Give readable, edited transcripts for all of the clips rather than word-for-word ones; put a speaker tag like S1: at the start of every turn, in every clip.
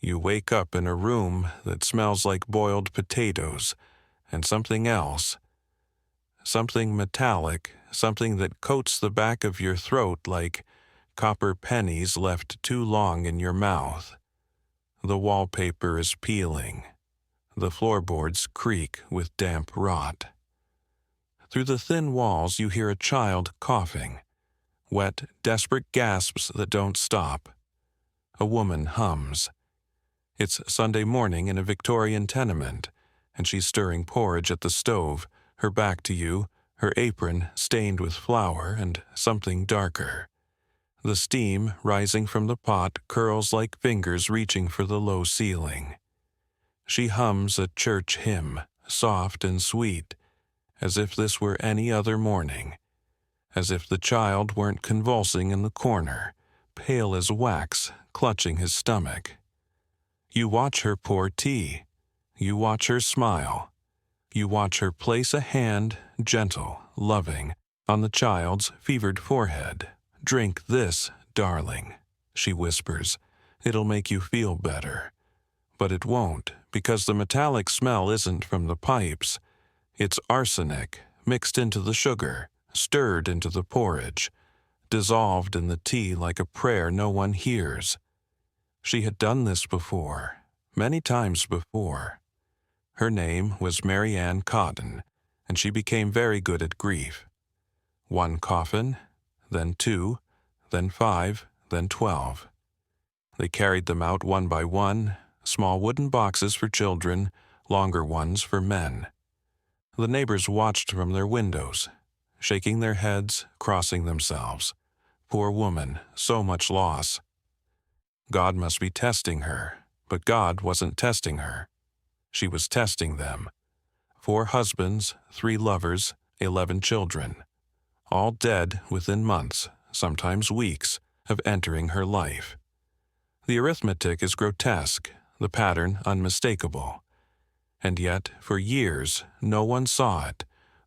S1: You wake up in a room that smells like boiled potatoes and something else. Something metallic, something that coats the back of your throat like copper pennies left too long in your mouth. The wallpaper is peeling. The floorboards creak with damp rot. Through the thin walls you hear a child coughing. Wet, desperate gasps that don't stop. A woman hums. It's Sunday morning in a Victorian tenement, and she's stirring porridge at the stove, her back to you, her apron stained with flour and something darker. The steam rising from the pot curls like fingers reaching for the low ceiling. She hums a church hymn, soft and sweet, as if this were any other morning, as if the child weren't convulsing in the corner, pale as wax, clutching his stomach. You watch her pour tea. You watch her smile. You watch her place a hand, gentle, loving, on the child's fevered forehead. "Drink this, darling," she whispers. "It'll make you feel better." But it won't, because the metallic smell isn't from the pipes. It's arsenic, mixed into the sugar, stirred into the porridge, dissolved in the tea like a prayer no one hears. She had done this before, many times before. Her name was Mary Ann Cotton, and she became very good at grief. 1 coffin, then 2, then 5, then 12. They carried them out one by one, small wooden boxes for children, longer ones for men. The neighbors watched from their windows, shaking their heads, crossing themselves. Poor woman, so much loss. God must be testing her, but God wasn't testing her. She was testing them. 4 husbands, 3 lovers, 11 children, all dead within months, sometimes weeks, of entering her life. The arithmetic is grotesque, the pattern unmistakable. And yet, for years, no one saw it,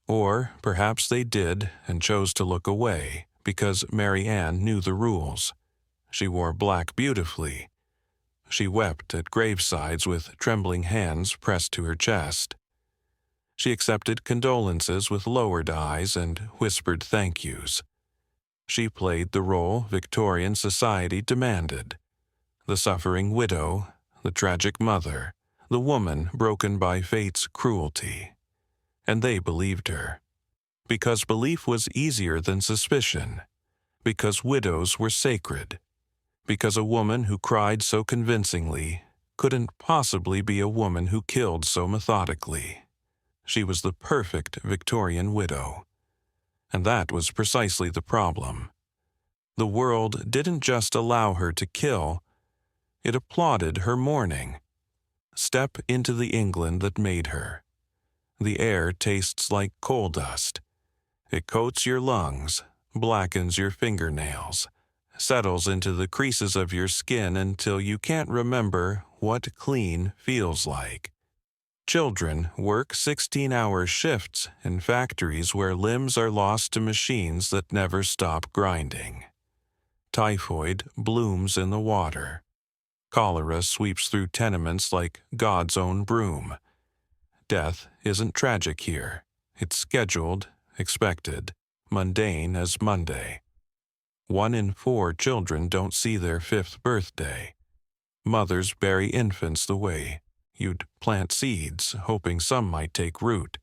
S1: or perhaps they did and chose to look away, because Mary Ann knew the rules. She wore black beautifully. She wept at gravesides with trembling hands pressed to her chest. She accepted condolences with lowered eyes and whispered thank yous. She played the role Victorian society demanded: the suffering widow, the tragic mother, the woman broken by fate's cruelty. And they believed her. Because belief was easier than suspicion. Because widows were sacred. Because a woman who cried so convincingly couldn't possibly be a woman who killed so methodically. She was the perfect Victorian widow. And that was precisely the problem. The world didn't just allow her to kill, it applauded her mourning. Step into the England that made her. The air tastes like coal dust. It coats your lungs, blackens your fingernails, settles into the creases of your skin until you can't remember what clean feels like. Children work 16-hour shifts in factories where limbs are lost to machines that never stop grinding. Typhoid blooms in the water. Cholera sweeps through tenements like God's own broom. Death isn't tragic here. It's scheduled, expected, mundane as Monday. 1 in 4 children don't see their 5th birthday. Mothers bury infants the way you'd plant seeds, hoping some might take root.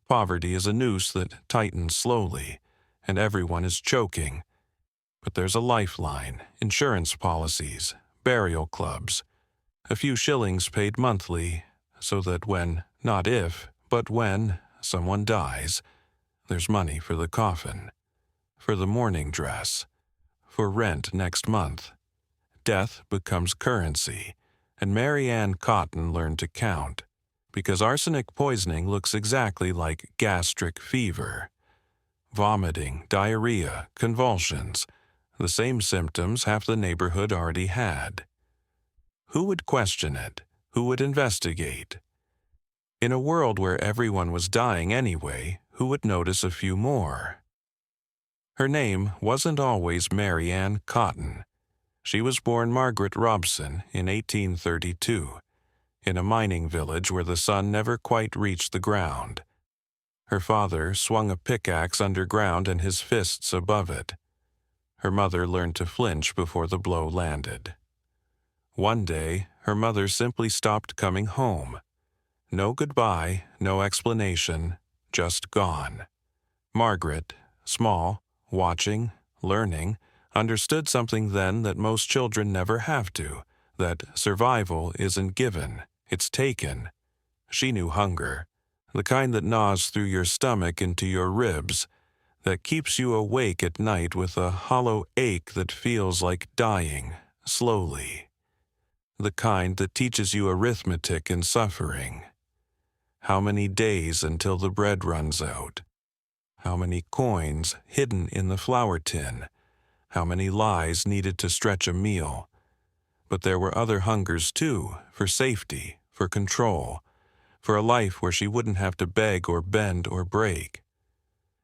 S1: Poverty is a noose that tightens slowly, and everyone is choking. But there's a lifeline, insurance policies, burial clubs, a few shillings paid monthly, so that when, not if, but when, someone dies, there's money for the coffin, for the mourning dress, for rent next month. Death becomes currency, and Mary Ann Cotton learned to count, because arsenic poisoning looks exactly like gastric fever. Vomiting, diarrhea, convulsions, the same symptoms half the neighborhood already had. Who would question it? Who would investigate? In a world where everyone was dying anyway, who would notice a few more? Her name wasn't always Mary Ann Cotton. She was born Margaret Robson in 1832, in a mining village where the sun never quite reached the ground. Her father swung a pickaxe underground and his fists above it. Her mother learned to flinch before the blow landed. One day, her mother simply stopped coming home. No goodbye, no explanation, just gone. Margaret, small, watching, learning, understood something then that most children never have to, that survival isn't given, it's taken. She knew hunger, the kind that gnaws through your stomach into your ribs, that keeps you awake at night with a hollow ache that feels like dying, slowly. The kind that teaches you arithmetic in suffering. How many days until the bread runs out? How many coins hidden in the flour tin? How many lies needed to stretch a meal? But there were other hungers too, for safety, for control, for a life where she wouldn't have to beg or bend or break.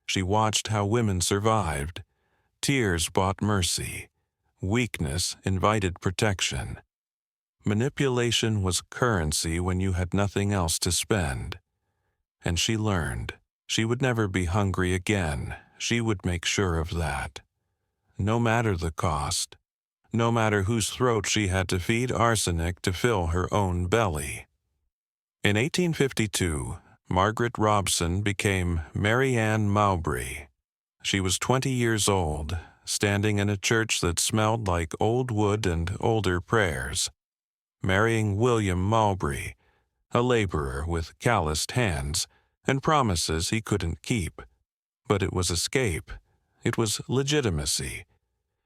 S1: She watched how women survived. Tears bought mercy. Weakness invited protection. Manipulation was currency when you had nothing else to spend. And she learned. She would never be hungry again. She would make sure of that. No matter the cost. No matter whose throat she had to feed arsenic to fill her own belly. In 1852, Margaret Robson became Mary Ann Mowbray. She was 20 years old, standing in a church that smelled like old wood and older prayers, marrying William Mowbray, a laborer with calloused hands and promises he couldn't keep. But it was escape. It was legitimacy.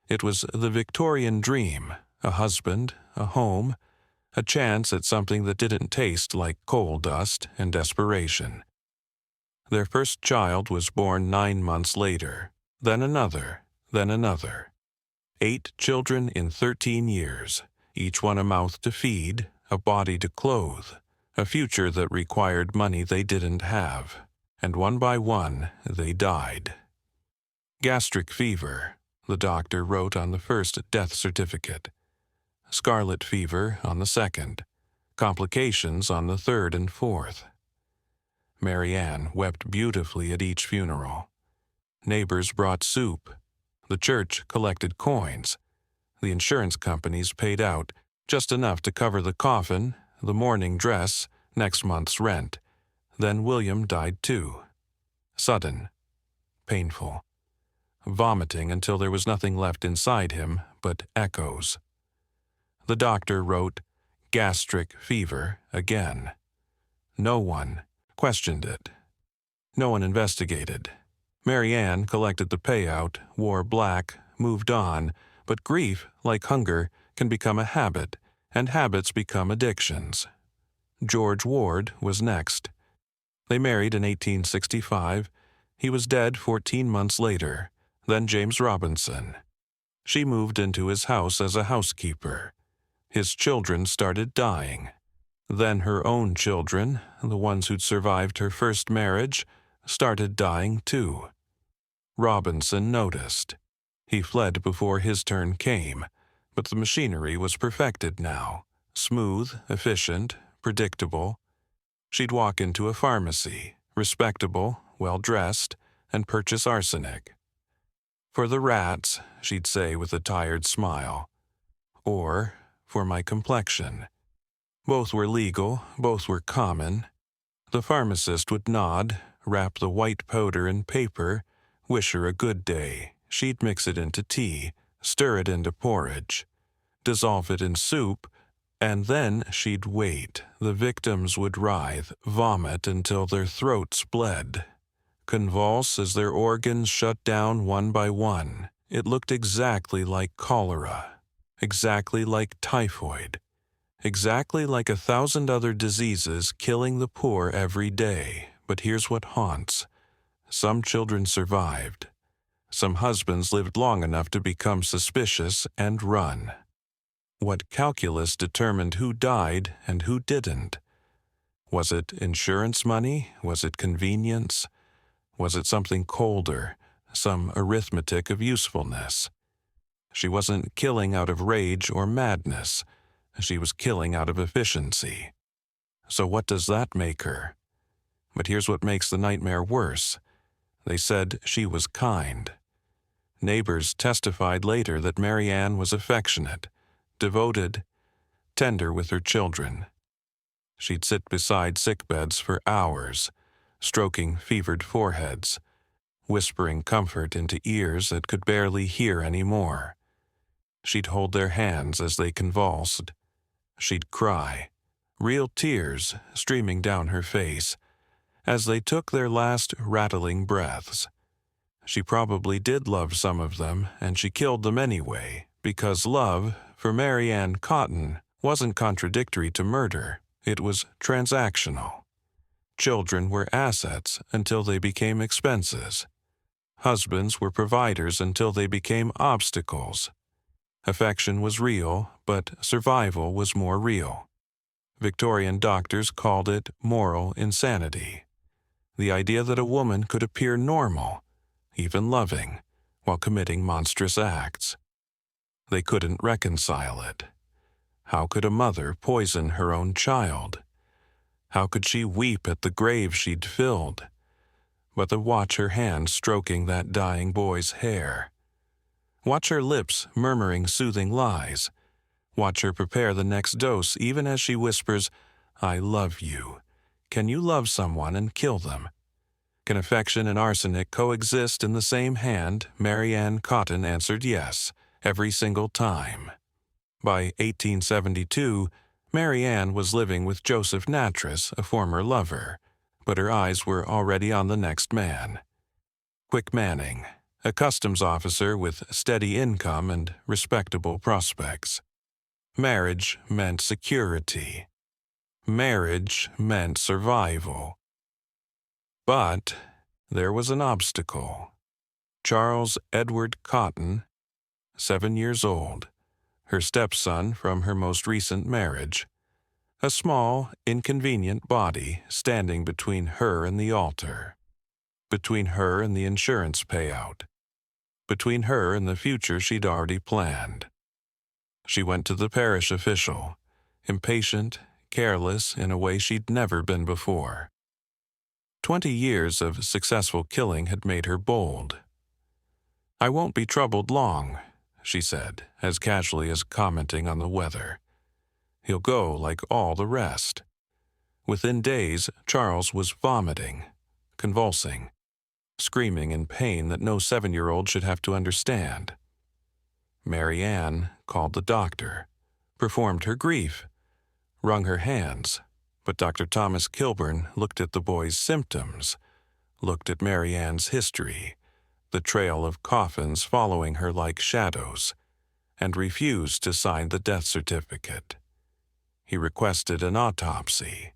S1: It was the Victorian dream, a husband, a home, a chance at something that didn't taste like coal dust and desperation. Their first child was born 9 months later, then another, then another. 8 children in 13 years, each one a mouth to feed, a body to clothe, a future that required money they didn't have, and one by one they died. Gastric fever, the doctor wrote on the first death certificate. Scarlet fever on the second. Complications on the third and fourth. Mary Ann wept beautifully at each funeral. Neighbors brought soup. The church collected coins. The insurance companies paid out just enough to cover the coffin, the mourning dress, next month's rent. Then William died too. Sudden. Painful. Vomiting until there was nothing left inside him but echoes. The doctor wrote, gastric fever again. No one questioned it. No one investigated. Mary Ann collected the payout, wore black, moved on, but grief, like hunger, can become a habit, and habits become addictions. George Ward was next. They married in 1865. He was dead 14 months later. Then James Robinson. She moved into his house as a housekeeper. His children started dying. Then her own children, the ones who'd survived her first marriage, started dying too. Robinson noticed. He fled before his turn came, but the machinery was perfected now, smooth, efficient, predictable. She'd walk into a pharmacy, respectable, well-dressed, and purchase arsenic. For the rats, she'd say with a tired smile. Or, for my complexion. Both were legal, both were common. The pharmacist would nod, wrap the white powder in paper, wish her a good day. She'd mix it into tea, stir it into porridge, dissolve it in soup, and then she'd wait. The victims would writhe, vomit until their throats bled. Convulse as their organs shut down one by one. It looked exactly like cholera, exactly like typhoid, exactly like 1,000 other diseases killing the poor every day. But here's what haunts. Some children survived. Some husbands lived long enough to become suspicious and run. What calculus determined who died and who didn't? Was it insurance money? Was it convenience? Was it something colder, some arithmetic of usefulness? She wasn't killing out of rage or madness. She was killing out of efficiency. So what does that make her? But here's what makes the nightmare worse. They said she was kind. Neighbors testified later that Mary Ann was affectionate, devoted, tender with her children. She'd sit beside sickbeds for hours, stroking fevered foreheads, whispering comfort into ears that could barely hear any more. She'd hold their hands as they convulsed. She'd cry, real tears streaming down her face, as they took their last rattling breaths. She probably did love some of them, and she killed them anyway, because love, for Mary Ann Cotton, wasn't contradictory to murder. It was transactional. Children were assets until they became expenses. Husbands were providers until they became obstacles. Affection was real, but survival was more real. Victorian doctors called it moral insanity. The idea that a woman could appear normal, even loving, while committing monstrous acts. They couldn't reconcile it. How could a mother poison her own child? How could she weep at the grave she'd filled, but to watch her hand stroking that dying boy's hair? Watch her lips murmuring soothing lies. Watch her prepare the next dose even as she whispers, "I love you. Can you love someone and kill them?" Can affection and arsenic coexist in the same hand? Mary Ann Cotton answered yes, every single time. By 1872, Mary Ann was living with Joseph Nattrass, a former lover, but her eyes were already on the next man. Quick Manning, a customs officer with steady income and respectable prospects. Marriage meant security. Marriage meant survival. But there was an obstacle. Charles Edward Cotton, 7 years old, her stepson from her most recent marriage, a small, inconvenient body standing between her and the altar, between her and the insurance payout, between her and the future she'd already planned. She went to the parish official, impatient, careless in a way she'd never been before. 20 years of successful killing had made her bold. "I won't be troubled long," she said, as casually as commenting on the weather. "He'll go like all the rest." Within days, Charles was vomiting, convulsing, screaming in pain that no 7-year-old should have to understand. Mary Ann called the doctor, performed her grief, wrung her hands, but Dr. Thomas Kilburn looked at the boy's symptoms, looked at Mary Ann's history, the trail of coffins following her like shadows, and refused to sign the death certificate. He requested an autopsy.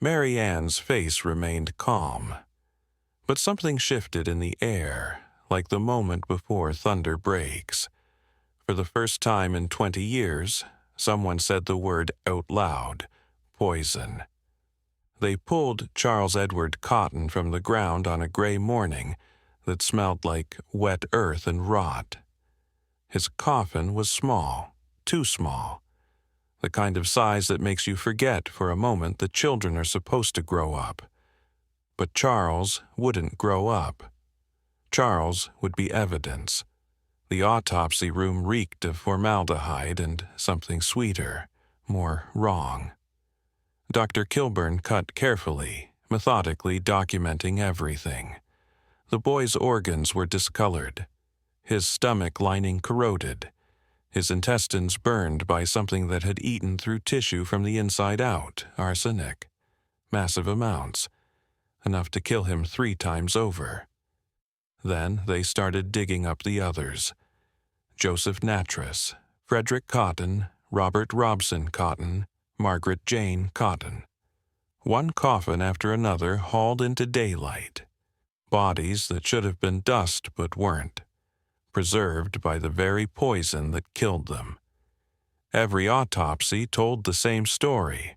S1: Mary Ann's face remained calm, but something shifted in the air, like the moment before thunder breaks. For the first time in 20 years, someone said the word out loud, poison. They pulled Charles Edward Cotton from the ground on a gray morning that smelled like wet earth and rot. His coffin was small, too small, the kind of size that makes you forget for a moment that children are supposed to grow up. But Charles wouldn't grow up. Charles would be evidence. The autopsy room reeked of formaldehyde and something sweeter, more wrong. Dr. Kilburn cut carefully, methodically documenting everything. The boy's organs were discolored, his stomach lining corroded, his intestines burned by something that had eaten through tissue from the inside out, arsenic. Massive amounts, enough to kill him 3 times over. Then they started digging up the others. Joseph Nattrass, Frederick Cotton, Robert Robson Cotton, Margaret Jane Cotton. One coffin after another hauled into daylight. Bodies that should have been dust but weren't, preserved by the very poison that killed them. Every autopsy told the same story.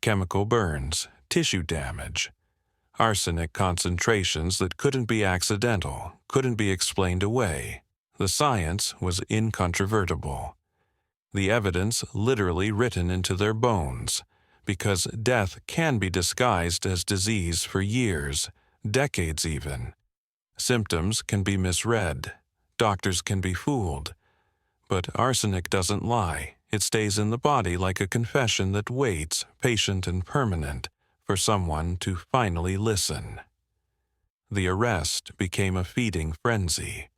S1: Chemical burns, tissue damage, arsenic concentrations that couldn't be accidental, couldn't be explained away. The science was incontrovertible. The evidence literally written into their bones, because death can be disguised as disease for years, decades even. Symptoms can be misread. Doctors can be fooled. But arsenic doesn't lie. It stays in the body like a confession that waits, patient and permanent, for someone to finally listen. The arrest became a feeding frenzy.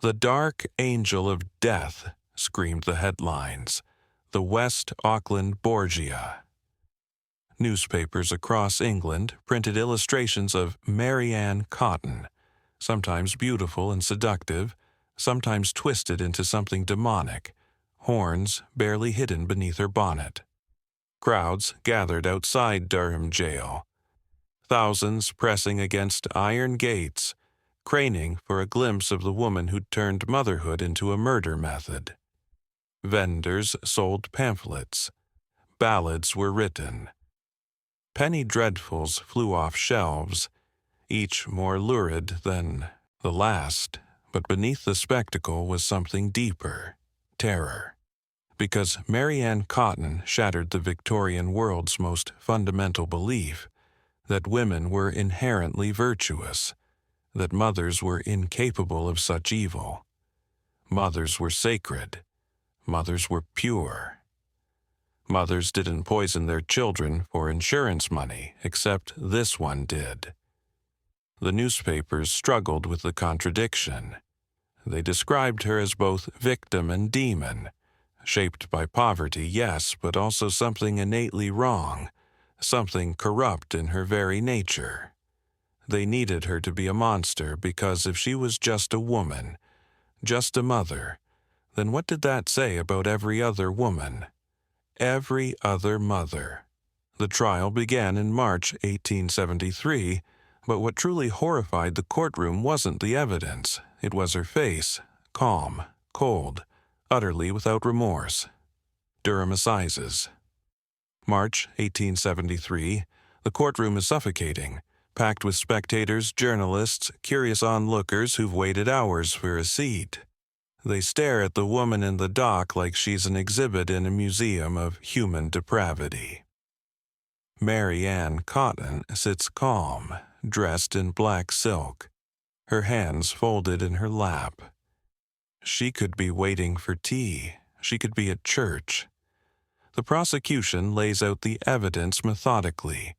S1: "The Dark Angel of Death," screamed the headlines. "The West Auckland Borgia." Newspapers across England printed illustrations of Mary Ann Cotton, sometimes beautiful and seductive, sometimes twisted into something demonic, horns barely hidden beneath her bonnet. Crowds gathered outside Durham jail, thousands pressing against iron gates, craning for a glimpse of the woman who'd turned motherhood into a murder method. Vendors sold pamphlets. Ballads were written. Penny dreadfuls flew off shelves, each more lurid than the last, but beneath the spectacle was something deeper, terror. Because Mary Ann Cotton shattered the Victorian world's most fundamental belief, that women were inherently virtuous, that mothers were incapable of such evil. Mothers were sacred. Mothers were pure. Mothers didn't poison their children for insurance money, except this one did. The newspapers struggled with the contradiction. They described her as both victim and demon, shaped by poverty, yes, but also something innately wrong, something corrupt in her very nature. They needed her to be a monster because if she was just a woman, just a mother, then what did that say about every other woman? Every other mother. The trial began in March 1873, but what truly horrified the courtroom wasn't the evidence. It was her face, calm, cold, utterly without remorse. Durham Assizes. March 1873. The courtroom is suffocating, packed with spectators, journalists, curious onlookers who've waited hours for a seat. They stare at the woman in the dock like she's an exhibit in a museum of human depravity. Mary Ann Cotton sits calm, dressed in black silk, her hands folded in her lap. She could be waiting for tea. She could be at church. The prosecution lays out the evidence methodically.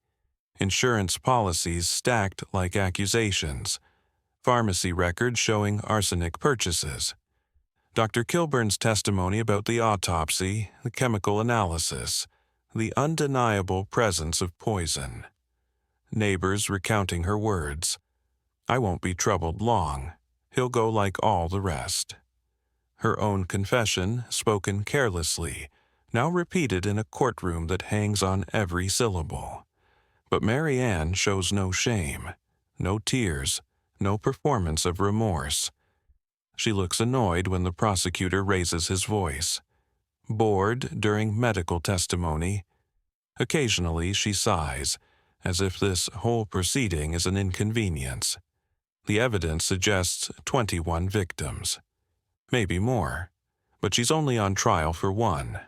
S1: Insurance policies stacked like accusations. Pharmacy records showing arsenic purchases. Dr. Kilburn's testimony about the autopsy, the chemical analysis, the undeniable presence of poison. Neighbors recounting her words. "I won't be troubled long. He'll go like all the rest." Her own confession, spoken carelessly, now repeated in a courtroom that hangs on every syllable. But Mary Ann shows no shame, no tears, no performance of remorse. She looks annoyed when the prosecutor raises his voice, bored during medical testimony. Occasionally she sighs, as if this whole proceeding is an inconvenience. The evidence suggests 21 victims. Maybe more, but she's only on trial for one,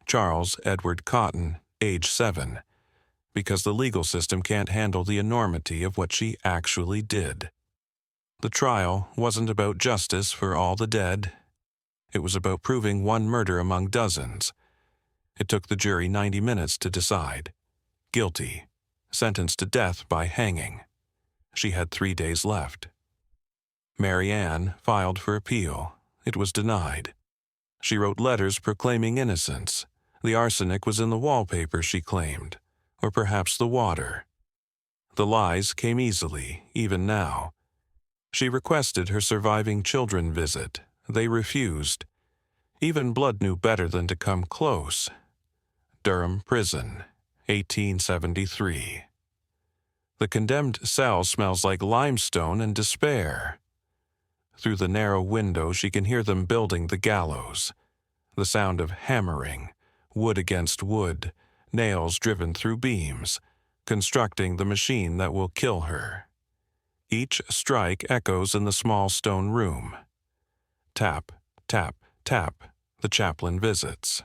S1: Charles Edward Cotton, age 7, because the legal system can't handle the enormity of what she actually did. The trial wasn't about justice for all the dead. It was about proving one murder among dozens. It took the jury 90 minutes to decide. Guilty. Sentenced to death by hanging. She had 3 days left. Mary Ann filed for appeal. It was denied. She wrote letters proclaiming innocence. The arsenic was in the wallpaper, she claimed, or perhaps the water. The lies came easily, even now. She requested her surviving children visit. They refused. Even blood knew better than to come close. Durham Prison, 1873. The condemned cell smells like limestone and despair. Through the narrow window she can hear them building the gallows. The sound of hammering, wood against wood, nails driven through beams, constructing the machine that will kill her. Each strike echoes in the small stone room. Tap, tap, tap, the chaplain visits.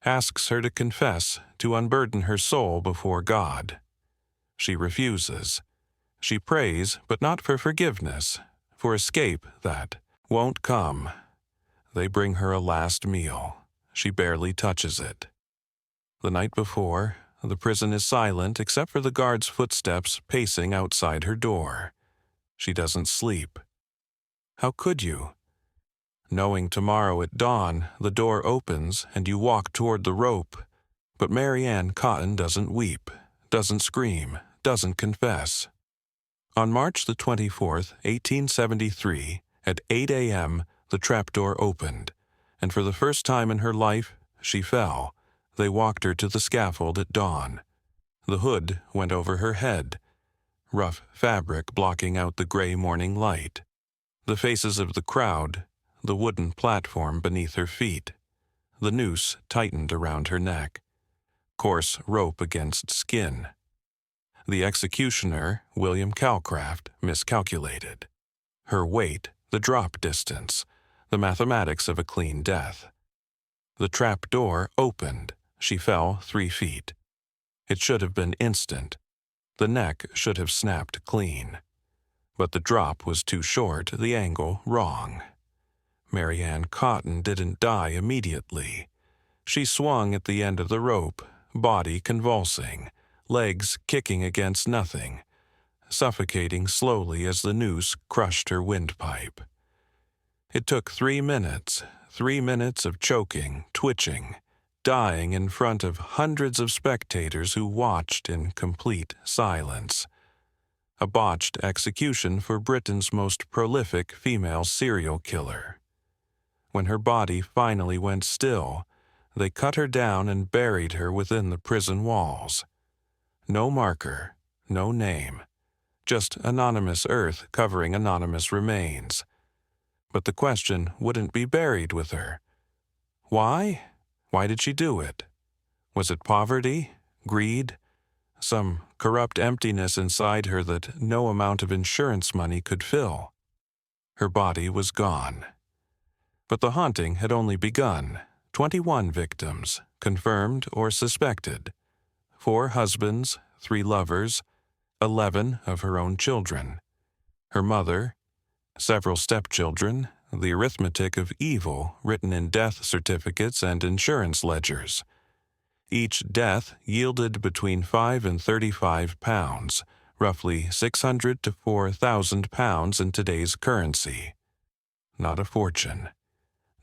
S1: Asks her to confess, to unburden her soul before God. She refuses. She prays, but not for forgiveness, for escape that won't come. They bring her a last meal. She barely touches it. The night before, the prison is silent except for the guard's footsteps pacing outside her door. She doesn't sleep. How could you? Knowing tomorrow at dawn, the door opens and you walk toward the rope. But Mary Ann Cotton doesn't weep, doesn't scream, doesn't confess. On March the 24th, 1873, at 8 a.m., the trapdoor opened, and for the first time in her life, she fell. They walked her to the scaffold at dawn. The hood went over her head, rough fabric blocking out the gray morning light. The faces of the crowd, the wooden platform beneath her feet. The noose tightened around her neck. Coarse rope against skin. The executioner, William Calcraft, miscalculated. Her weight, the drop distance, the mathematics of a clean death. The trap door opened. She fell 3 feet. It should have been instant. The neck should have snapped clean. But the drop was too short, the angle wrong. Mary Ann Cotton didn't die immediately. She swung at the end of the rope, body convulsing, legs kicking against nothing, suffocating slowly as the noose crushed her windpipe. It took 3 minutes, 3 minutes of choking, twitching, dying in front of hundreds of spectators who watched in complete silence. A botched execution for Britain's most prolific female serial killer. When her body finally went still, they cut her down and buried her within the prison walls. No marker, no name, just anonymous earth covering anonymous remains. But the question wouldn't be buried with her. Why? Why did she do it? Was it poverty? Greed? Some corrupt emptiness inside her that no amount of insurance money could fill? Her body was gone. But the haunting had only begun. 21 victims, confirmed or suspected. 4 husbands, 3 lovers, 11 of her own children. Her mother, several stepchildren, the arithmetic of evil written in death certificates and insurance ledgers. Each death yielded between 5 and 35 pounds, roughly 600 to 4,000 pounds in today's currency. Not a fortune.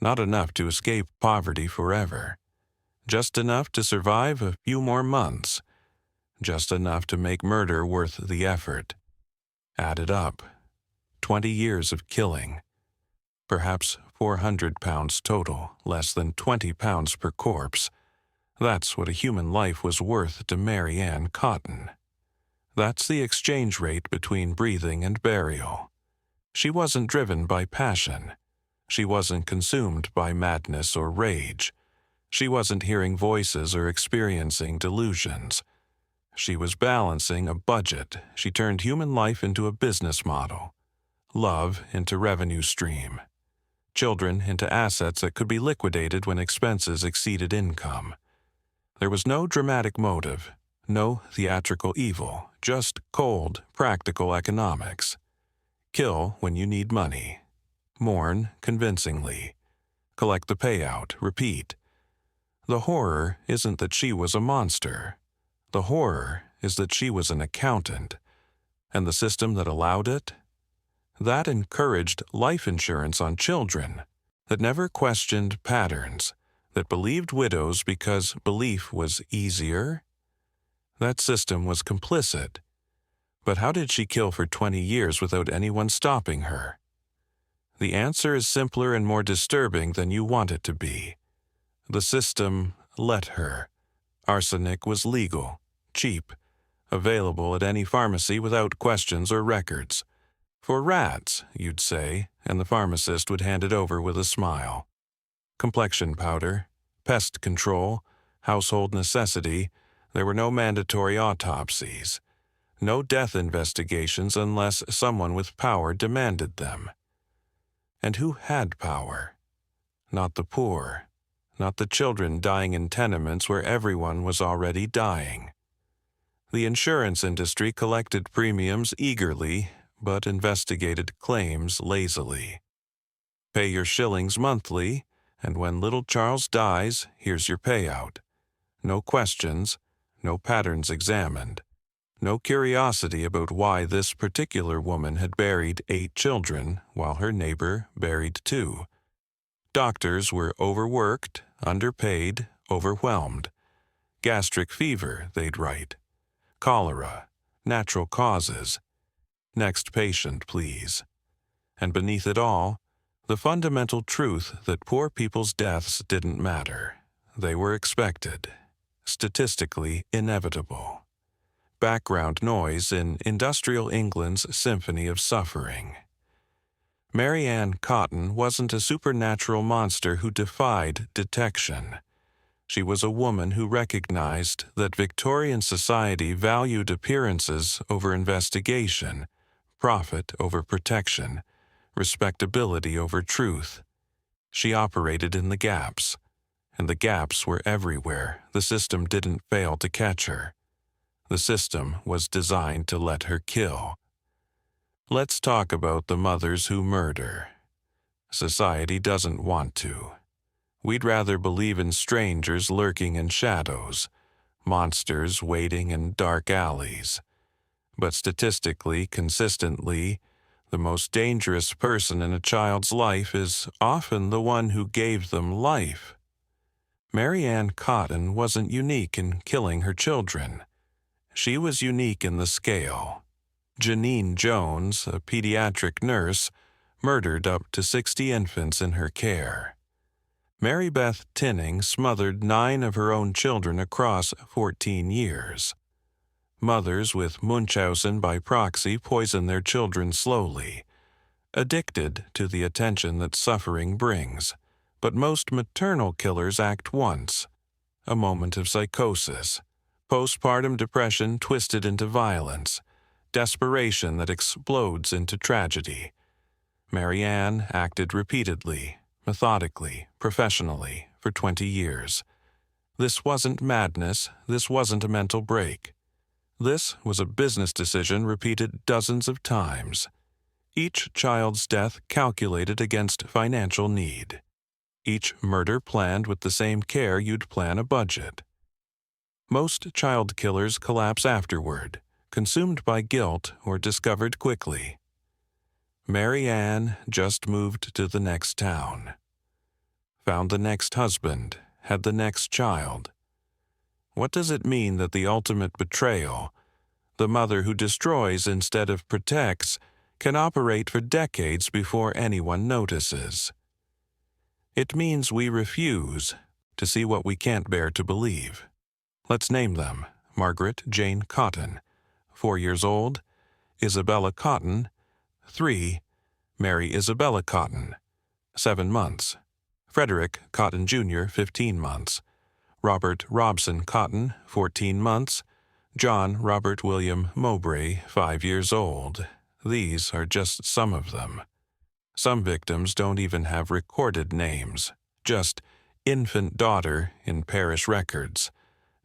S1: Not enough to escape poverty forever. Just enough to survive a few more months. Just enough to make murder worth the effort. Added up. 20 years of killing. Perhaps 400 pounds total, less than 20 pounds per corpse. That's what a human life was worth to Mary Ann Cotton. That's the exchange rate between breathing and burial. She wasn't driven by passion. She wasn't consumed by madness or rage. She wasn't hearing voices or experiencing delusions. She was balancing a budget. She turned human life into a business model. Love into revenue stream. Children into assets that could be liquidated when expenses exceeded income. There was no dramatic motive, no theatrical evil, just cold, practical economics. Kill when you need money. Mourn convincingly. Collect the payout, repeat. The horror isn't that she was a monster. The horror is that she was an accountant. And the system that allowed it? That encouraged life insurance on children, that never questioned patterns, that believed widows because belief was easier. That system was complicit. But how did she kill for 20 years without anyone stopping her? The answer is simpler and more disturbing than you want it to be. The system let her. Arsenic was legal, cheap, available at any pharmacy without questions or records. For rats, you'd say, and the pharmacist would hand it over with a smile. Complexion powder, pest control, household necessity, there were no mandatory autopsies. No death investigations unless someone with power demanded them. And who had power? Not the poor, not the children dying in tenements where everyone was already dying. The insurance industry collected premiums eagerly, but investigated claims lazily. Pay your shillings monthly, and when little Charles dies, here's your payout. No questions, no patterns examined, no curiosity about why this particular woman had buried 8 children while her neighbor buried 2. Doctors were overworked, underpaid, overwhelmed. Gastric fever, they'd write. Cholera, natural causes. Next patient, please. And beneath it all, the fundamental truth that poor people's deaths didn't matter. They were expected, statistically inevitable. Background noise in industrial England's symphony of suffering. Mary Ann Cotton wasn't a supernatural monster who defied detection. She was a woman who recognized that Victorian society valued appearances over investigation, profit over protection, respectability over truth. She operated in the gaps, and the gaps were everywhere. The system didn't fail to catch her. The system was designed to let her kill. Let's talk about the mothers who murder. Society doesn't want to. We'd rather believe in strangers lurking in shadows, monsters waiting in dark alleys. But statistically, consistently, the most dangerous person in a child's life is often the one who gave them life. Mary Ann Cotton wasn't unique in killing her children. She was unique in the scale. Janine Jones, a pediatric nurse, murdered up to 60 infants in her care. Mary Beth Tinning smothered 9 of her own children across 14 years. Mothers with Munchausen by proxy poison their children slowly, addicted to the attention that suffering brings. But most maternal killers act once, a moment of psychosis, postpartum depression twisted into violence, desperation that explodes into tragedy. Mary Ann acted repeatedly, methodically, professionally, for 20 years. This wasn't madness, this wasn't a mental break. This was a business decision repeated dozens of times. Each child's death calculated against financial need. Each murder planned with the same care you'd plan a budget. Most child killers collapse afterward, consumed by guilt or discovered quickly. Mary Ann just moved to the next town. Found the next husband, had the next child. What does it mean that the ultimate betrayal, the mother who destroys instead of protects, can operate for decades before anyone notices? It means we refuse to see what we can't bear to believe. Let's name them. Margaret Jane Cotton, 4 years old. Isabella Cotton, 3. Mary Isabella Cotton, 7 months. Frederick Cotton Jr., 15 months. Robert Robson Cotton, 14 months. John Robert William Mowbray, 5 years old. These are just some of them. Some victims don't even have recorded names, just infant daughter in parish records,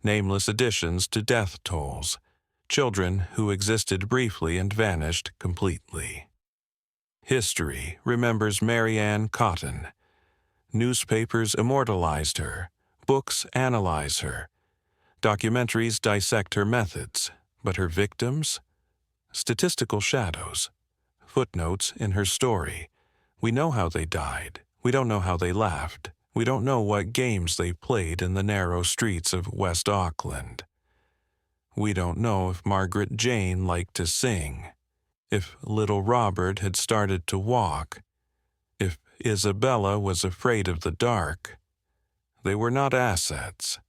S1: nameless additions to death tolls, children who existed briefly and vanished completely. History remembers Mary Ann Cotton. Newspapers immortalized her, books analyze her, documentaries dissect her methods, but her victims? Statistical shadows, footnotes in her story. We know how they died. We don't know how they laughed. We don't know what games they played in the narrow streets of West Auckland. We don't know if Margaret Jane liked to sing, if little Robert had started to walk, if Isabella was afraid of the dark. They were not assets.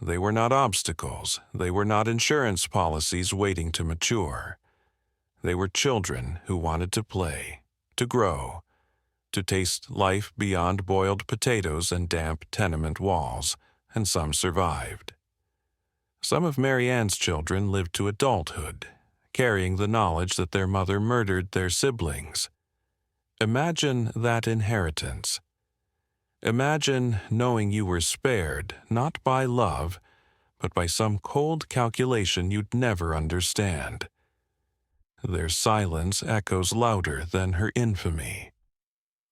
S1: They were not obstacles. They were not insurance policies waiting to mature. They were children who wanted to play, to grow, to taste life beyond boiled potatoes and damp tenement walls, and some survived. Some of Mary Ann's children lived to adulthood, carrying the knowledge that their mother murdered their siblings. Imagine that inheritance. Imagine knowing you were spared not by love, but by some cold calculation you'd never understand. Their silence echoes louder than her infamy.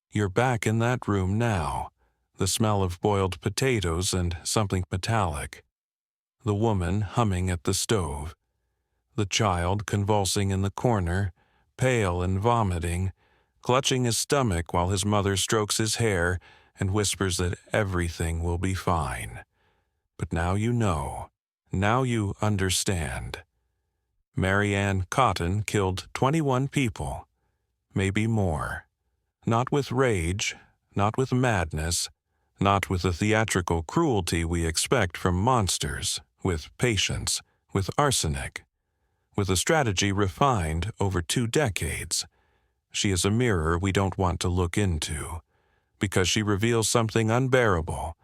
S1: You're back in that room now, the smell of boiled potatoes and something metallic. The woman humming at the stove. The child convulsing in the corner, pale and vomiting, clutching his stomach while his mother strokes his hair and whispers that everything will be fine. But now you know. Now you understand. Mary Ann Cotton killed 21 people, maybe more. Not with rage, not with madness, not with the theatrical cruelty we expect from monsters, with patience, with arsenic, with a strategy refined over 2 decades. She is a mirror we don't want to look into, because she reveals something unbearable,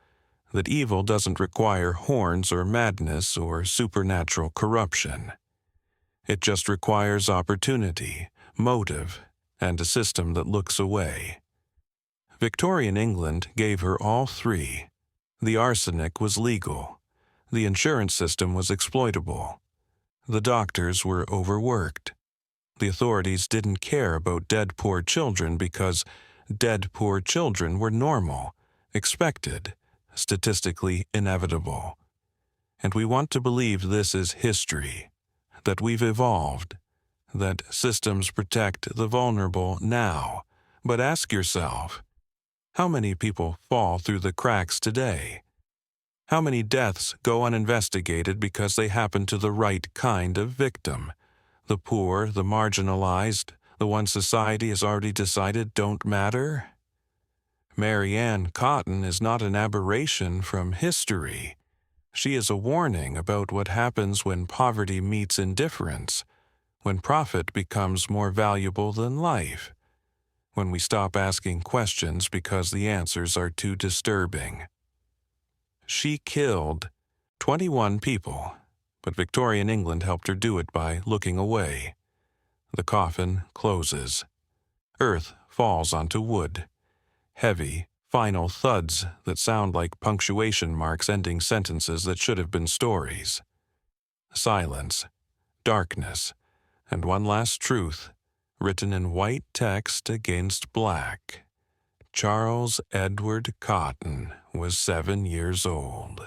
S1: that evil doesn't require horns or madness or supernatural corruption. It just requires opportunity, motive, and a system that looks away. Victorian England gave her all 3. The arsenic was legal. The insurance system was exploitable. The doctors were overworked. The authorities didn't care about dead poor children because dead poor children were normal, expected, statistically inevitable. And we want to believe this is history, that we've evolved, that systems protect the vulnerable now. But ask yourself, how many people fall through the cracks today? How many deaths go uninvestigated because they happen to the right kind of victim? The poor, the marginalized, the ones society has already decided don't matter? Mary Ann Cotton is not an aberration from history. She is a warning about what happens when poverty meets indifference, when profit becomes more valuable than life, when we stop asking questions because the answers are too disturbing. She killed 21 people, but Victorian England helped her do it by looking away. The coffin closes. Earth falls onto wood. Heavy, final thuds that sound like punctuation marks ending sentences that should have been stories. Silence, darkness, and one last truth, written in white text against black. Charles Edward Cotton was 7 years old.